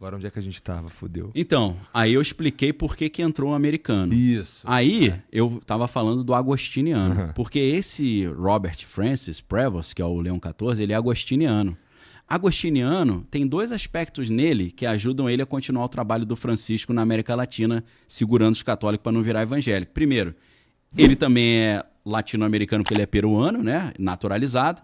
Agora onde é que a gente tava? Fudeu. Então, aí eu expliquei por que entrou um americano. Isso. Aí eu tava falando do agostiniano, porque esse Robert Francis Prevost, que é o Leão XIV, ele é agostiniano. Agostiniano tem 2 aspectos nele que ajudam ele a continuar o trabalho do Francisco na América Latina, segurando os católicos para não virar evangélico. Primeiro, ele também é latino-americano porque ele é peruano, né? Naturalizado.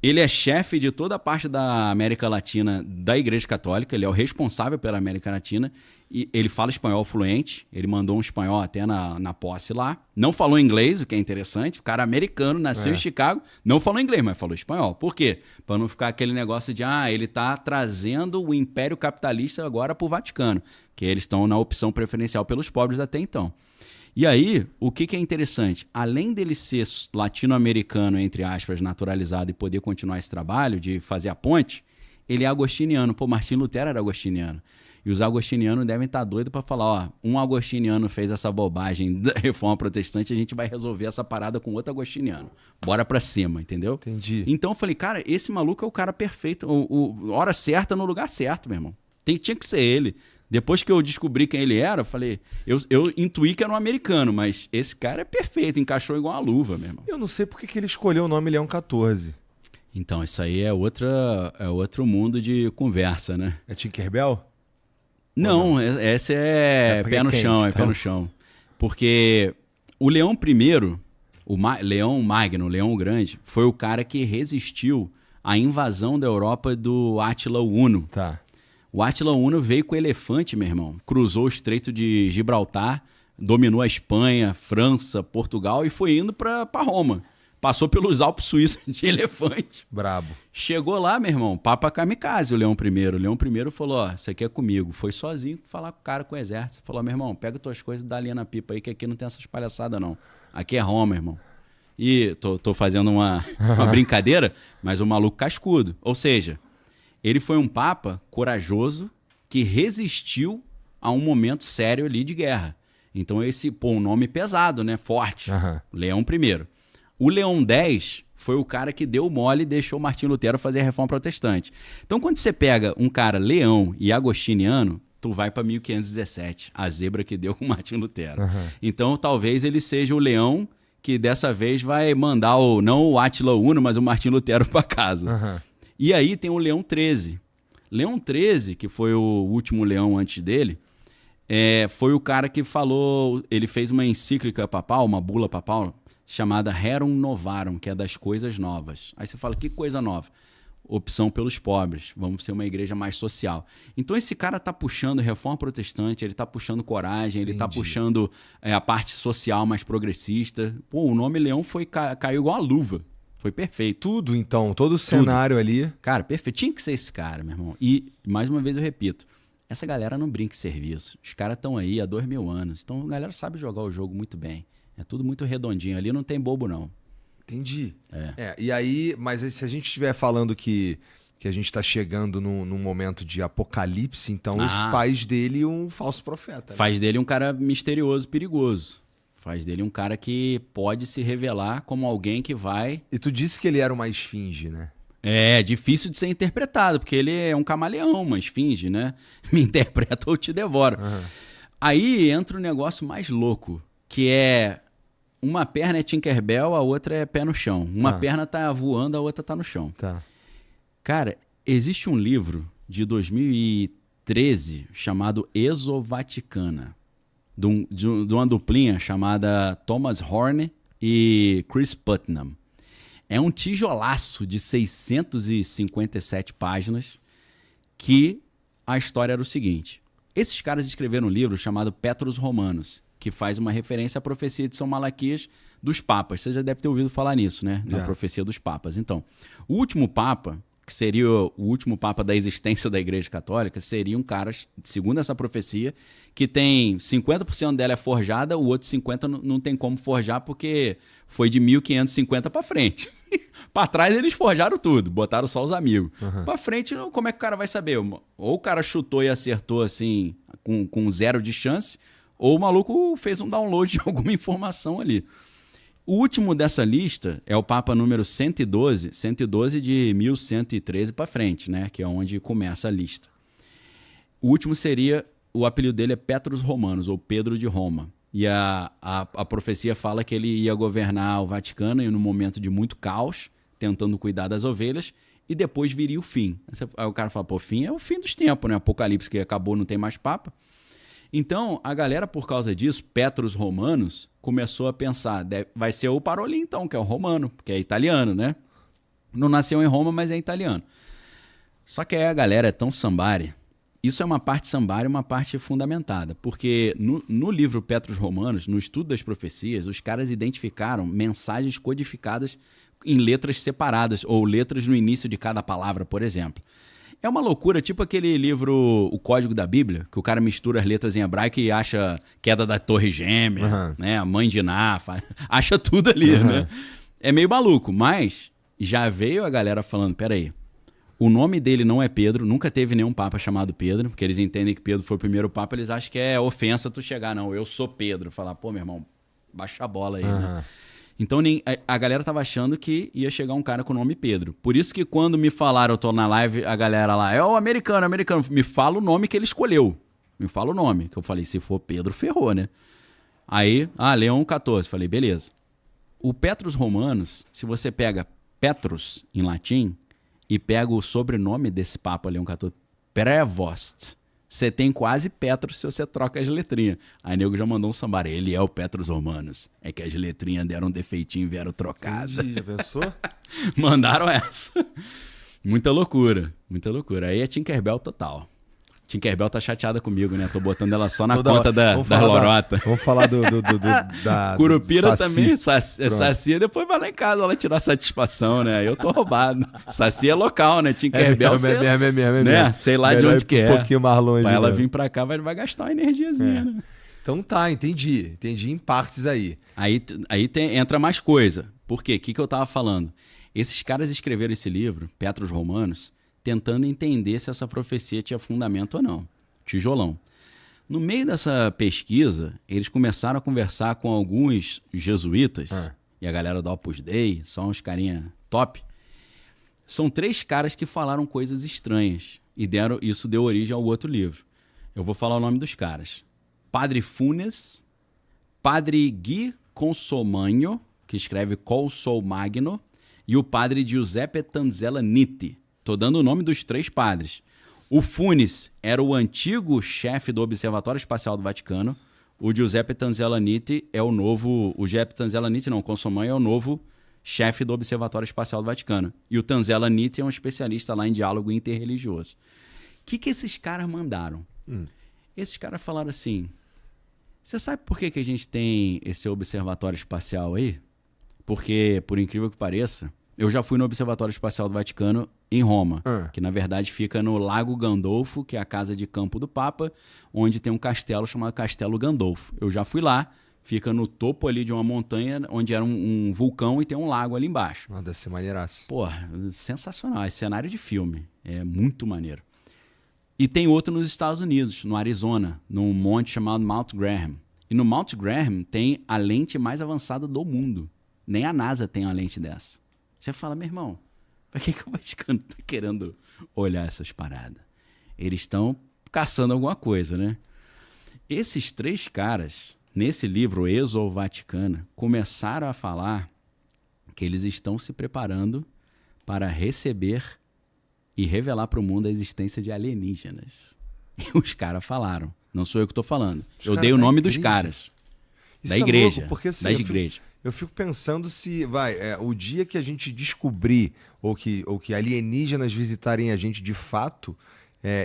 Ele é chefe de toda a parte da América Latina da Igreja Católica, ele é o responsável pela América Latina e ele fala espanhol fluente, ele mandou um espanhol até na posse lá. Não falou inglês, o que é interessante, o cara americano, nasceu em Chicago, não falou inglês, mas falou espanhol. Por quê? Para não ficar aquele negócio de, ele tá trazendo o império capitalista agora pro Vaticano, que eles estão na opção preferencial pelos pobres até então. E aí, o que é interessante? Além dele ser latino-americano, entre aspas, naturalizado e poder continuar esse trabalho de fazer a ponte, ele é agostiniano. Pô, Martim Lutero era agostiniano. E os agostinianos devem estar doidos para falar, um agostiniano fez essa bobagem da reforma protestante, a gente vai resolver essa parada com outro agostiniano. Bora pra cima, entendeu? Entendi. Então eu falei, cara, esse maluco é o cara perfeito, hora certa no lugar certo, meu irmão. Tinha que ser ele. Depois que eu descobri quem ele era, eu falei... Eu intuí que era um americano, mas esse cara é perfeito, encaixou igual uma luva, meu irmão. Eu não sei porque que ele escolheu o nome Leão XIV. Então, isso aí é outro mundo de conversa, né? É Tinkerbell? Não, esse é pé no chão, pé no chão. Porque o Leão I, Leão Magno, Leão Grande, foi o cara que resistiu à invasão da Europa do Átila Huno. Tá. O Átila Huno veio com elefante, meu irmão. Cruzou o Estreito de Gibraltar, dominou a Espanha, França, Portugal e foi indo para Roma. Passou pelos Alpes suíços de elefante. Brabo. Chegou lá, meu irmão, papa kamikaze o Leão I. O Leão I falou, isso aqui é comigo. Foi sozinho falar com o cara, com o exército. Falou, meu irmão, pega tuas coisas e dá a linha na pipa aí, que aqui não tem essas palhaçadas, não. Aqui é Roma, irmão. E tô fazendo uma brincadeira, mas o maluco cascudo. Ou seja... Ele foi um papa corajoso que resistiu a um momento sério ali de guerra. Então um nome pesado, né? Forte. Leão I. O Leão X foi o cara que deu mole e deixou Martim Lutero fazer a reforma protestante. Então quando você pega um cara leão e agostiniano, tu vai para 1517, a zebra que deu com Martim Lutero. Então talvez ele seja o leão que dessa vez vai mandar não o Átila Huno, mas o Martim Lutero para casa. E aí tem o Leão XIII. Leão XIII, que foi o último leão antes dele, foi o cara que falou... Ele fez uma encíclica papal, uma bula papal, chamada Rerum Novarum, que é das coisas novas. Aí você fala, que coisa nova? Opção pelos pobres. Vamos ser uma igreja mais social. Então esse cara tá puxando reforma protestante, ele tá puxando coragem, ele tá puxando a parte social mais progressista. Pô, o nome Leão caiu igual a luva. Foi perfeito. Tudo, então. Todo o cenário ali. Cara, perfeito. Tinha que ser esse cara, meu irmão. E, mais uma vez, eu repito. Essa galera não brinca em serviço. Os caras estão aí há 2000 anos. Então, a galera sabe jogar o jogo muito bem. É tudo muito redondinho. Ali não tem bobo, não. Entendi. E aí, mas se a gente estiver falando que a gente está chegando num momento de apocalipse, então isso faz dele um falso profeta. Né? Faz dele um cara misterioso, perigoso. Faz dele um cara que pode se revelar como alguém que vai... E tu disse que ele era uma esfinge, né? É difícil de ser interpretado, porque ele é um camaleão, uma esfinge, né? Me interpreta ou te devora. Aí entra um negócio mais louco, que é... Uma perna é Tinkerbell, a outra é pé no chão. Uma perna tá voando, a outra tá no chão. Cara, existe um livro de 2013 chamado Exovaticana. De uma duplinha chamada Thomas Horne e Chris Putnam. É um tijolaço de 657 páginas que a história era o seguinte. Esses caras escreveram um livro chamado Petrus Romanus, que faz uma referência à profecia de São Malaquias dos papas. Você já deve ter ouvido falar nisso, né? Na profecia dos papas. Então, o último papa, que seria o último papa da existência da Igreja Católica, seria um cara, segundo essa profecia, que tem 50% dela é forjada, o outro 50% não tem como forjar porque foi de 1550 para frente. Para trás eles forjaram tudo, botaram só os amigos. Para frente, como é que o cara vai saber? Ou o cara chutou e acertou assim, com 0 de chance, ou o maluco fez um download de alguma informação ali. O último dessa lista é o Papa número 112 de 1113 para frente, né? Que é onde começa a lista. O último seria, o apelido dele é Petrus Romanus, ou Pedro de Roma. E a profecia fala que ele ia governar o Vaticano em um momento de muito caos, tentando cuidar das ovelhas, e depois viria o fim. Aí o cara fala, pô, fim é o fim dos tempos, né? Apocalipse, que acabou, não tem mais papa. Então, a galera, por causa disso, Petrus Romanus, começou a pensar, vai ser o Parolin, então, que é o romano, que é italiano, né? Não nasceu em Roma, mas é italiano. Só que aí a galera é tão sambare. Isso é uma parte sambária e uma parte fundamentada, porque no livro Petrus Romanus, no estudo das profecias, os caras identificaram mensagens codificadas em letras separadas, ou letras no início de cada palavra, por exemplo. É uma loucura, tipo aquele livro, O Código da Bíblia, que o cara mistura as letras em hebraico e acha queda da Torre Gêmea, né? A mãe de Ná, acha tudo ali, né? É meio maluco, mas já veio a galera falando, peraí, o nome dele não é Pedro, nunca teve nenhum papa chamado Pedro, porque eles entendem que Pedro foi o primeiro papa, eles acham que é ofensa tu chegar, não, eu sou Pedro. Falar, pô, meu irmão, baixa a bola aí, né? Então a galera tava achando que ia chegar um cara com o nome Pedro. Por isso que quando me falaram, eu tô na live, a galera lá, é o americano, me fala o nome que ele escolheu. Me fala o nome. Que eu falei, se for Pedro, ferrou, né? Aí, Leão 14, falei, beleza. O Petrus Romanus, se você pega Petrus em latim, e pega o sobrenome desse Papa Leão XIV, Prevost, você tem quase Petrus se você troca as letrinhas. Aí nego já mandou um sambar, ele é o Petrus Romanus. É que as letrinhas deram um defeitinho e vieram trocadas. Já pensou? Mandaram essa. Muita loucura, muita loucura. Aí é Tinkerbell total. Tinkerbell tá chateada comigo, né? Tô botando ela só na conta da lorota. Vamos falar da Curupira do Saci. também, Saci, depois vai lá em casa ela tirar satisfação, né? Eu tô roubado. Saci é local, né? Tinkerbell, né? Sei lá de onde que é. Um pouquinho mais longe. Pra ela vir pra cá, vai gastar uma energiazinha, né? Então tá, entendi. Entendi em partes aí. Aí entra mais coisa. Por quê? O que eu tava falando? Esses caras escreveram esse livro, Petrus Romanus, tentando entender se essa profecia tinha fundamento ou não. Tijolão. No meio dessa pesquisa, eles começaram a conversar com alguns jesuítas, e a galera do Opus Dei, só uns carinha top. São 3 caras que falaram coisas estranhas, e isso deu origem ao outro livro. Eu vou falar o nome dos caras. Padre Funes, Padre Gui Consomagno, que escreve Col Sol Magno, e o Padre Giuseppe Tanzella Nitti. Estou dando o nome dos 3 padres. O Funes era o antigo chefe do Observatório Espacial do Vaticano. O Giuseppe Tanzella Nitti é o novo... O Giuseppe Tanzella Nitti, não, o Consomagno é o novo chefe do Observatório Espacial do Vaticano. E o Tanzella Nitti é um especialista lá em diálogo interreligioso. O que esses caras mandaram? Esses caras falaram assim, você sabe por que a gente tem esse Observatório Espacial aí? Porque, por incrível que pareça, eu já fui no Observatório Espacial do Vaticano em Roma, que na verdade fica no Lago Gandolfo, que é a casa de campo do Papa, onde tem um castelo chamado Castelo Gandolfo. Eu já fui lá, fica no topo ali de uma montanha, onde era um vulcão e tem um lago ali embaixo. Deve ser maneiraço. Porra, sensacional, é cenário de filme, é muito maneiro. E tem outro nos Estados Unidos, no Arizona, num monte chamado Mount Graham. E no Mount Graham tem a lente mais avançada do mundo. Nem a NASA tem uma lente dessa. Você fala, meu irmão, pra que o Vaticano tá querendo olhar essas paradas? Eles estão caçando alguma coisa, né? Esses 3 caras, nesse livro Exo Vaticana, começaram a falar que eles estão se preparando para receber e revelar para o mundo a existência de alienígenas. E os caras falaram. Não sou eu que estou falando. Eu dei o nome dos caras. Da igreja. Louco, porque, assim, da igreja. Eu fico pensando se o dia que a gente descobrir ou que alienígenas visitarem a gente de fato,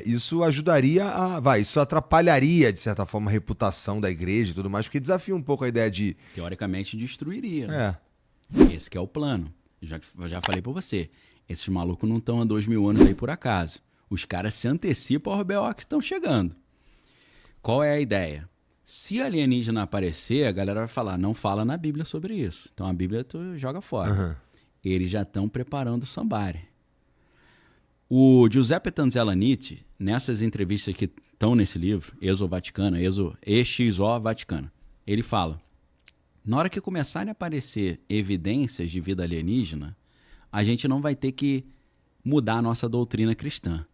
isso ajudaria isso atrapalharia, de certa forma, a reputação da igreja e tudo mais, porque desafia um pouco a ideia de... Teoricamente destruiria. Né? Esse que é o plano. Eu já falei pra você. Esses malucos não estão há 2000 anos aí por acaso. Os caras se antecipam aos BO que estão chegando. Qual é a ideia? Se alienígena aparecer, a galera vai falar, não fala na Bíblia sobre isso. Então a Bíblia tu joga fora. Eles já estão preparando o sambare. O Giuseppe Tanzella Nitti, nessas entrevistas que estão nesse livro, Exo Vaticano, EXO Vaticano, ele fala, na hora que começarem a aparecer evidências de vida alienígena, a gente não vai ter que mudar a nossa doutrina cristã.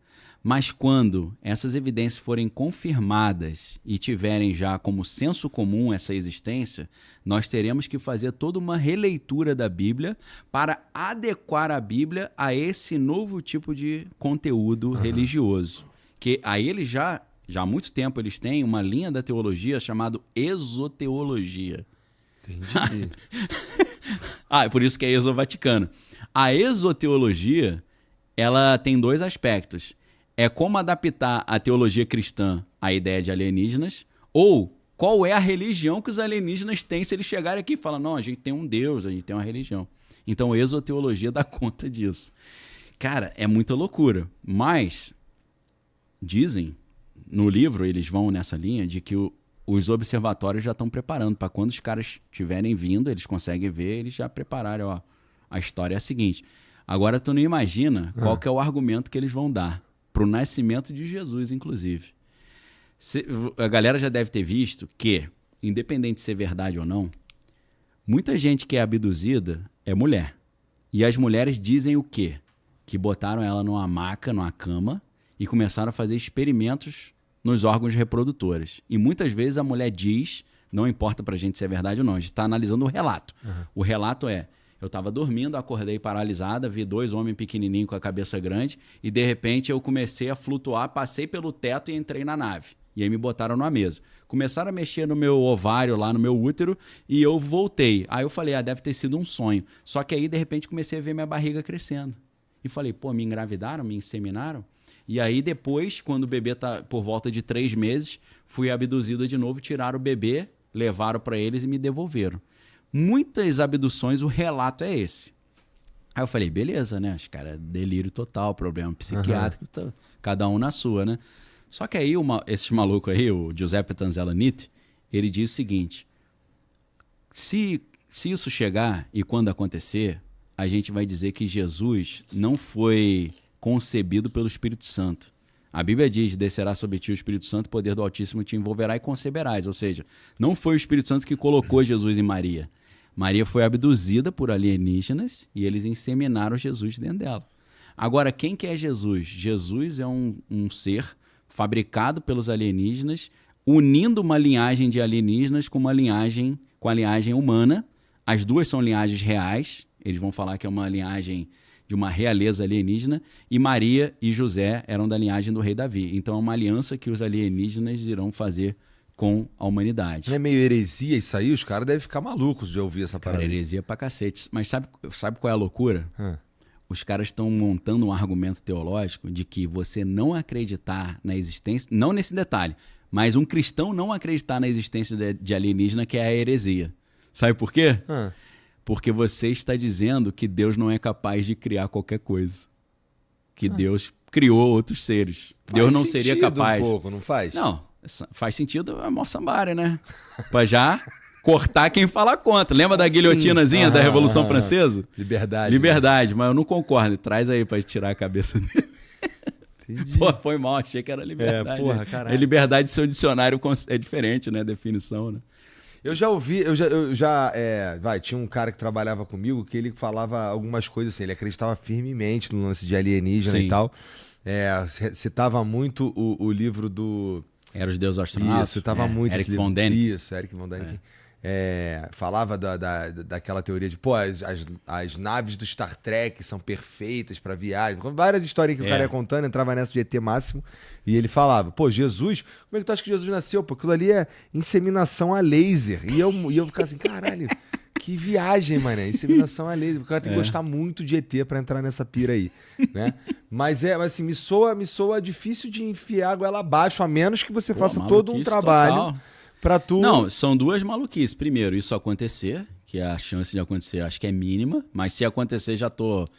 Mas quando essas evidências forem confirmadas e tiverem já como senso comum essa existência, nós teremos que fazer toda uma releitura da Bíblia para adequar a Bíblia a esse novo tipo de conteúdo religioso. Que aí eles já há muito tempo eles têm uma linha da teologia chamada exoteologia. Entendi. É por isso que é exovaticano. A exoteologia, ela tem dois aspectos. É como adaptar a teologia cristã à ideia de alienígenas, ou qual é a religião que os alienígenas têm se eles chegarem aqui e falam, não, a gente tem um Deus, a gente tem uma religião. Então, a exoteologia dá conta disso. Cara, é muita loucura. Mas, dizem, no livro, eles vão nessa linha, de que os observatórios já estão preparando para quando os caras estiverem vindo, eles conseguem ver, eles já prepararam, ó, a história é a seguinte. Agora, tu não imagina qual que é o argumento que eles vão dar para o nascimento de Jesus, inclusive. A galera já deve ter visto que, independente de ser verdade ou não, muita gente que é abduzida é mulher. E as mulheres dizem o quê? Que botaram ela numa maca, numa cama, e começaram a fazer experimentos nos órgãos reprodutores. E muitas vezes a mulher diz, não importa pra gente se é verdade ou não, a gente está analisando o relato. O relato é, eu estava dormindo, acordei paralisada, vi 2 homens pequenininhos com a cabeça grande e de repente eu comecei a flutuar, passei pelo teto e entrei na nave. E aí me botaram numa mesa. Começaram a mexer no meu ovário, lá no meu útero, e eu voltei. Aí eu falei, deve ter sido um sonho. Só que aí, de repente, comecei a ver minha barriga crescendo. E falei, pô, me engravidaram, me inseminaram? E aí depois, quando o bebê tá por volta de 3 meses, fui abduzida de novo, tiraram o bebê, levaram para eles e me devolveram. Muitas abduções, o relato é esse. Aí eu falei, beleza, né? Os caras, delírio total, problema psiquiátrico, cada um na sua, né? Só que aí, esses malucos aí, o Giuseppe Tanzella-Nitti, ele diz o seguinte, se isso chegar e quando acontecer, a gente vai dizer que Jesus não foi concebido pelo Espírito Santo. A Bíblia diz, descerá sobre ti o Espírito Santo, o poder do Altíssimo te envolverá e conceberás. Ou seja, não foi o Espírito Santo que colocou Jesus em Maria. Maria foi abduzida por alienígenas e eles inseminaram Jesus dentro dela. Agora, quem que é Jesus? Jesus é um ser fabricado pelos alienígenas, unindo uma linhagem de alienígenas com a linhagem humana. As duas são linhagens reais. Eles vão falar que é uma linhagem de uma realeza alienígena, e Maria e José eram da linhagem do rei Davi. Então é uma aliança que os alienígenas irão fazer com a humanidade. Não é meio heresia isso aí? Os caras devem ficar malucos de ouvir essa parada. Cara, heresia pra cacete. Mas sabe qual é a loucura? Os caras estão montando um argumento teológico de que você não acreditar na existência, não nesse detalhe, mas um cristão não acreditar na existência de alienígena, que é a heresia. Sabe por quê? Porque você está dizendo que Deus não é capaz de criar qualquer coisa. Que Deus criou outros seres. Deus não seria capaz. Um pouco, não faz? Não, faz sentido a moçambária, né? Pra já cortar quem fala contra. Lembra da guilhotinazinha da Revolução Francesa? Liberdade. Mas eu não concordo. Traz aí pra tirar a cabeça dele. Entendi. Pô, foi mal, achei que era liberdade. Caralho. Liberdade, seu dicionário é diferente, né? Definição, né? Eu já ouvi, tinha um cara que trabalhava comigo que ele falava algumas coisas assim, ele acreditava firmemente no lance de alienígena e tal. Citava muito o livro do... Era os Deuses Astronautas. Isso, citava muito Eric esse livro. von Däniken. Isso, Eric von Däniken. Falava daquela teoria de, as naves do Star Trek são perfeitas para viagem. Várias histórias que o cara ia contando, entrava nessa de ET máximo, e ele falava, Jesus, como é que tu acha que Jesus nasceu? Pô, aquilo ali é inseminação a laser. E eu ficava assim, caralho, que viagem, mano, inseminação a laser. O cara tem que gostar muito de ET para entrar nessa pira aí, né? Mas assim, me soa difícil de enfiar a goela abaixo, a menos que você faça todo um trabalho... Total. Pra tu... Não, são duas maluquices. Primeiro, isso acontecer, que a chance de acontecer acho que é mínima, mas se acontecer já tô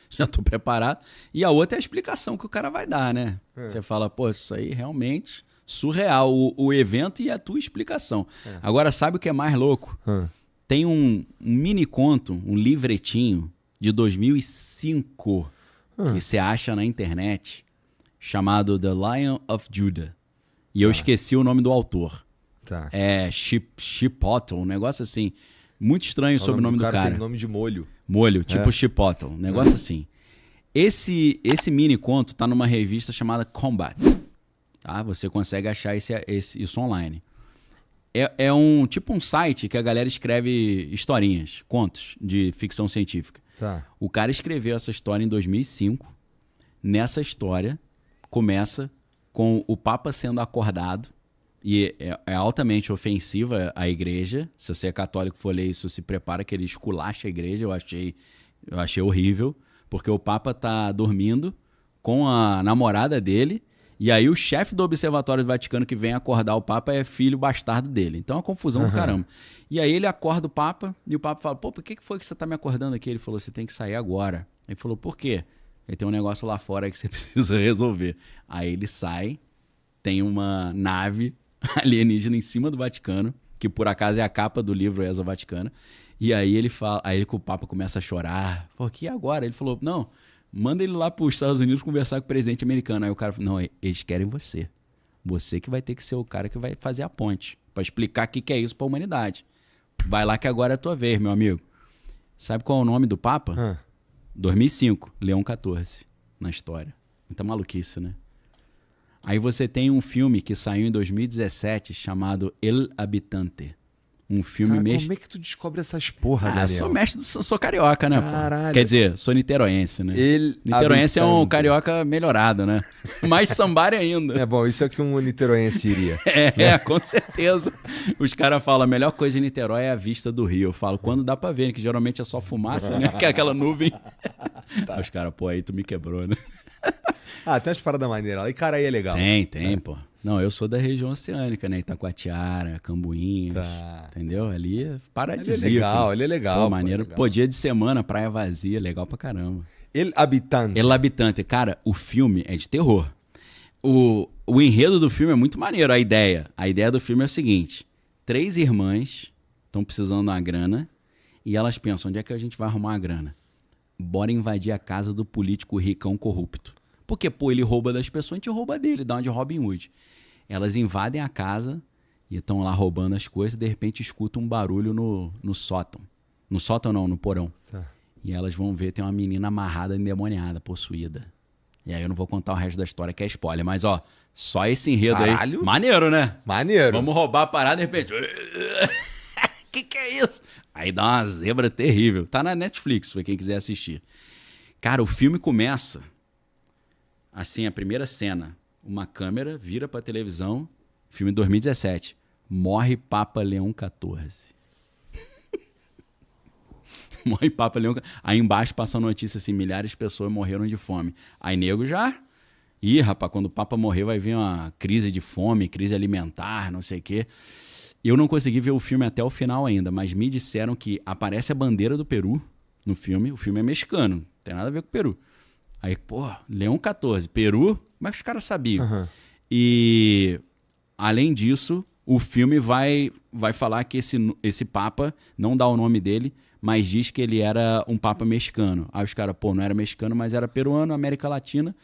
preparado. E a outra é a explicação que o cara vai dar, né? Você fala, isso aí realmente surreal, o evento e a tua explicação. Agora, sabe o que é mais louco? Tem um mini conto, um livretinho de 2005 que você acha na internet, chamado The Lion of Judah. E eu esqueci o nome do autor. É Chipotle, um negócio assim. Muito estranho sobre o nome do cara. Tem nome de molho. Molho, tipo Chipotle, um negócio assim. Esse mini conto tá numa revista chamada Combat. Tá? Você consegue achar isso online. É um tipo um site que a galera escreve historinhas, contos de ficção científica. Tá. O cara escreveu essa história em 2005. Nessa história, começa com o Papa sendo acordado, e é altamente ofensiva à igreja. Se você é católico e for ler isso, se prepara que ele esculacha a igreja. Eu achei horrível, porque o Papa tá dormindo com a namorada dele, e aí o chefe do Observatório do Vaticano que vem acordar o Papa é filho bastardo dele. Então é uma confusão do caramba. E aí ele acorda o Papa, e o Papa fala, pô, por que foi que você tá me acordando aqui? Ele falou, você tem que sair agora. Ele falou, por quê? Ele tem um negócio lá fora que você precisa resolver. Aí ele sai, tem uma nave alienígena em cima do Vaticano, que por acaso é a capa do livro Exo Vaticano. E aí ele fala, aí o Papa começa a chorar. Pô, que agora? Ele falou, não, manda ele lá para os Estados Unidos conversar com o presidente americano. Aí o cara falou, não, eles querem você. Você que vai ter que ser o cara que vai fazer a ponte, para explicar o que é isso para a humanidade. Vai lá que agora é a tua vez, meu amigo. Sabe qual é o nome do Papa? 2005, Leão XIV, na história. Muita maluquice, né? Aí você tem um filme que saiu em 2017 chamado El Habitante. Um filme Cara, como é que tu descobre essas porra, Daniel? Sou carioca, né? Caralho. Pô? Quer dizer, sou niteroense, né? Niteroense é um carioca melhorado, né? Mais sambari ainda. É bom, isso é o que um niteroense diria. Com certeza. Os caras falam, a melhor coisa em Niterói é a vista do rio. Eu falo, quando dá pra ver, que geralmente é só fumaça, né? Que é aquela nuvem. Tá. Os caras, pô, aí tu me quebrou, né? Tem umas paradas maneiras lá. E cara, aí é legal. Tem, pô. Não, eu sou da região oceânica, né? Itacoatiara, Cambuinhas, entendeu? Ali é paradisíaco. Ele é legal. Pô, maneiro. Legal. Pô, dia de semana, praia vazia, legal pra caramba. El Habitante. Cara, o filme é de terror. O enredo do filme é muito maneiro, a ideia. A ideia do filme é o seguinte. 3 irmãs estão precisando de uma grana e elas pensam, onde é que a gente vai arrumar a grana? Bora invadir a casa do político ricão corrupto. Porque, pô, ele rouba das pessoas, a gente rouba dele, dá uma de Robin Hood. Elas invadem a casa e estão lá roubando as coisas e de repente escutam um barulho no sótão. No sótão não, no porão. Tá. E elas vão ver, tem uma menina amarrada, endemoniada, possuída. E aí eu não vou contar o resto da história, que é spoiler. Mas, ó, só esse enredo aí. Maneiro, né? Maneiro. Vamos roubar a parada e de repente... que é isso? Aí dá uma zebra terrível. Tá na Netflix, pra quem quiser assistir. Cara, o filme começa... Assim, a primeira cena, uma câmera vira pra televisão, filme 2017, morre Papa Leão XIV. Morre Papa Leão XIV. Aí embaixo passa a notícia assim, milhares de pessoas morreram de fome. Aí nego já... Ih, rapaz, quando o Papa morrer vai vir uma crise de fome, crise alimentar, não sei o quê. Eu não consegui ver o filme até o final ainda, mas me disseram que aparece a bandeira do Peru no filme. O filme é mexicano, não tem nada a ver com o Peru. Aí, pô, Leão XIV, Peru, como é que os caras sabiam? E, além disso, o filme vai falar que esse Papa, não dá o nome dele, mas diz que ele era um Papa mexicano. Aí os caras, pô, não era mexicano, mas era peruano, América Latina.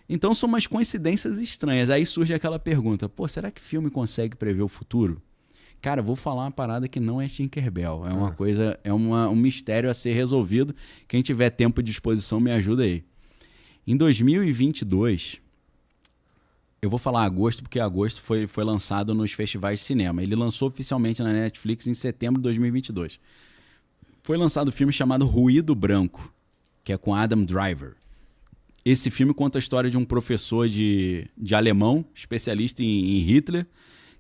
Então são umas coincidências estranhas. Aí surge aquela pergunta, pô, será que filme consegue prever o futuro? Cara, vou falar uma parada que não é Tinkerbell. É uma coisa, um mistério a ser resolvido. Quem tiver tempo e disposição, me ajuda aí. Em 2022, eu vou falar agosto, porque agosto foi lançado nos festivais de cinema. Ele lançou oficialmente na Netflix em setembro de 2022. Foi lançado um filme chamado Ruído Branco, que é com Adam Driver. Esse filme conta a história de um professor de alemão, especialista em Hitler,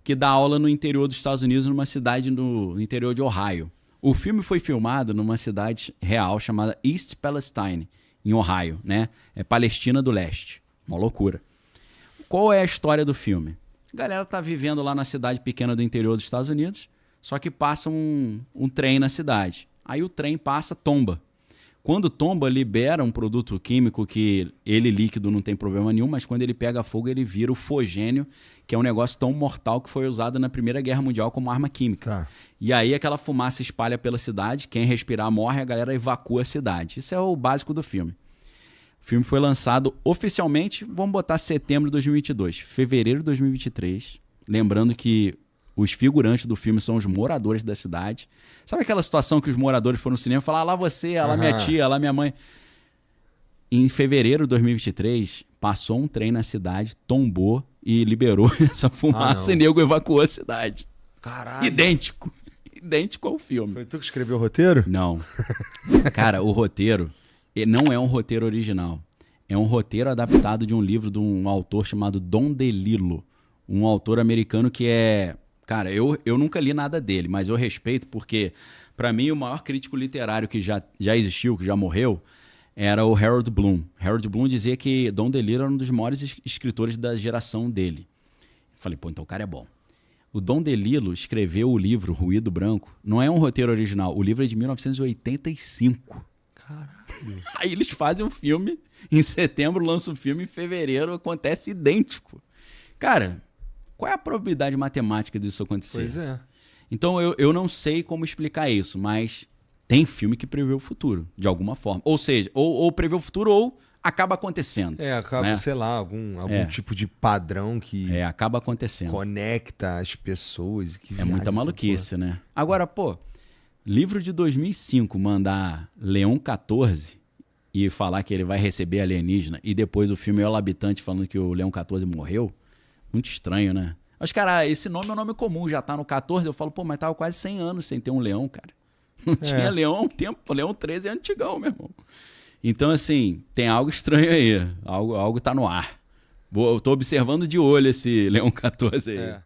que dá aula no interior dos Estados Unidos, numa cidade no interior de Ohio. O filme foi filmado numa cidade real chamada East Palestine, em Ohio, né? É Palestina do Leste. Uma loucura. Qual é a história do filme? A galera tá vivendo lá na cidade pequena do interior dos Estados Unidos, só que passa um trem na cidade. Aí o trem passa, tomba. Quando tomba, libera um produto químico que ele líquido não tem problema nenhum, mas quando ele pega fogo, ele vira o fogênio, que é um negócio tão mortal que foi usado na Primeira Guerra Mundial como arma química. Tá. E aí aquela fumaça espalha pela cidade, quem respirar morre, a galera evacua a cidade. Isso é o básico do filme. O filme foi lançado oficialmente, vamos botar setembro de 2022, fevereiro de 2023, lembrando que os figurantes do filme são os moradores da cidade. Sabe aquela situação que os moradores foram no cinema e falaram, lá você, lá minha tia, lá minha mãe. em fevereiro de 2023, passou um trem na cidade, tombou e liberou essa fumaça e nego evacuou a cidade. Caralho. Idêntico ao filme. Foi tu que escreveu o roteiro? Não. Cara, o roteiro não é um roteiro original. É um roteiro adaptado de um livro de um autor chamado Don DeLillo. Um autor americano que é... Cara, eu nunca li nada dele, mas eu respeito porque, para mim, o maior crítico literário que já existiu, que já morreu, era o Harold Bloom. Harold Bloom dizia que Don DeLillo era um dos maiores escritores da geração dele. Falei, pô, então o cara é bom. O Don DeLillo escreveu o livro Ruído Branco. Não é um roteiro original. O livro é de 1985. Caralho. Aí eles fazem um filme, em setembro lançam o filme, em fevereiro acontece idêntico. Cara, qual é a probabilidade matemática disso acontecer? Pois é. Então eu não sei como explicar isso, mas tem filme que prevê o futuro, de alguma forma. Ou seja, ou prevê o futuro ou acaba acontecendo. Acaba, né? sei lá, algum tipo de padrão que acaba acontecendo. Conecta as pessoas. Que é muita maluquice, né? Agora, pô, livro de 2005 mandar Leão 14 e falar que ele vai receber alienígena e depois o filme El Habitante falando que o Leão 14 morreu, muito estranho, né? Mas, cara, esse nome é um nome comum, já tá no 14, eu falo, pô, mas tava quase 100 anos sem ter um leão, cara. Não tinha leão há um tempo, o Leão 13 é antigão, meu irmão. Então, assim, tem algo estranho aí, algo tá no ar. Eu tô observando de olho esse Leão 14 aí.